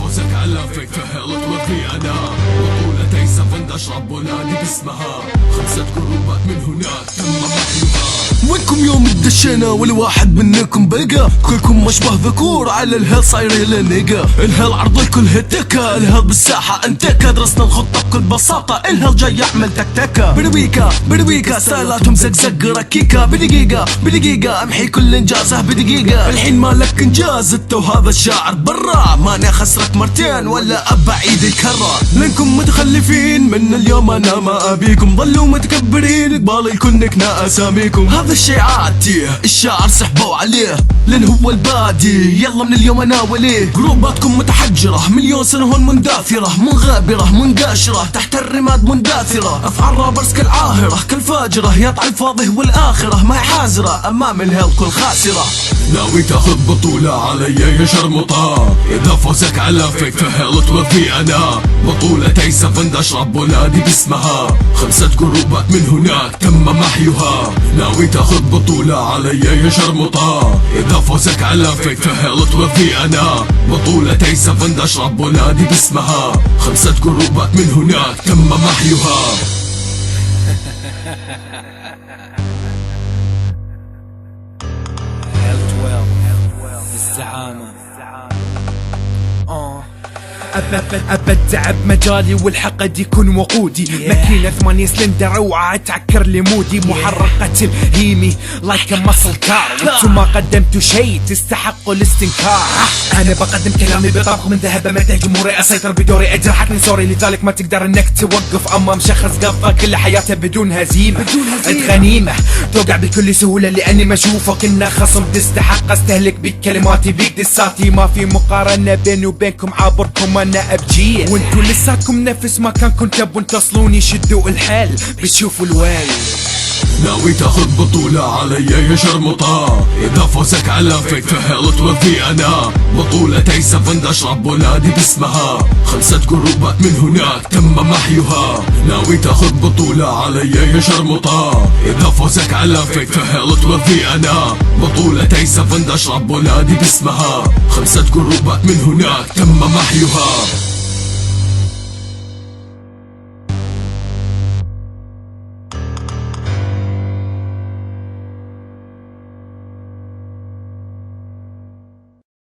فوزك على فيك فهل توفي أنا بطولة سفند أشرب ونادي باسمها 5 جروبات من هناك تم محيها. وينكم يوم دشينا والواحد منكم بقى كلكم مشبه ذكور على الهيل صايرين لنقا. الهيل عرض الكل هتكا، الهيل بالساحة انتكا، درسنا الخطة بكل بساطة، الهيل جاي يعمل تكتكا. بدويكا ستايلاتهم زق ركيكا، بدقيقة امحي كل انجازه بدقيقة. الحين مالك انجاز انت وهذا الشاعر برا، ماني خسرك مرتين ولا ابى عيد الكرة. لانكم متخلفين من اليوم انا ما ابيكم، ظلوا متكبرين قبال الكل نكنا اساميكم. هذا الشي عادي الشاعر سحبوا عليه لان هو البادي، يلا من اليوم انا وليه. جروباتكم متحجرة مليون سنة هون منداثرة، منغابرة منقاشرة تحت الرماد منداثرة. افعال رابرز كالعاهرة كالفاجرة، يطع الفاضي والآخرة ما حازرة امام الهيل كل خاسرة. ناوي تاخذ بطولة علي يا شرمطة، اذا فوزك على فيك فهل توفي انا بطولة سفند اشرب ونادي باسمها 5 جروبات من هناك تم محيها. ناوي تاخذ بطولة علي يا شرمطة، اذا فوزك على فيك فهل توفي انا بطولة سفند اشرب ونادي باسمها 5 جروبات من هناك تم محيها. الزعامة أبدع بمجالي والحقد يكون وقودي. ماكينة 8 سلندر اوعى تعكر لي مودي، محرقة الهيمي لايك ماسل كار، وانتم ما قدمتوا شيء تستحقوا الاستنكار. انا بقدم كلامي بطبق من ذهب مدح جمهوري، اسيطر بدوري اجرحك من سوري، لذلك ما تقدر انك توقف امام شخص قضى كل حياته بدون هزيمة. غنيمة توقع بكل سهولة لاني ما اشوفك انه خصم تستحق استهلك بكلماتي بيك دساتي. ما في مقارنة بيني وبينكم عابركم انا ابجيل، وانتو لساتكم نفس ما كان تبون تصلوني، شدوا الحيل بتشوفوا الويل. ناوي تاخذ بطولة علي يا شرمطة، اذا فوزك على فيك فهل توفي انا بطولة سفند اشرب ونادي باسمها 5 جروبات من هناك تم محيها. ناوي تاخذ بطولة علي يا شرمطة، اذا فوزك على فيك فهل توفي انا بطولة سفند اشرب ونادي باسمها 5 جروبات من هناك تم محيها.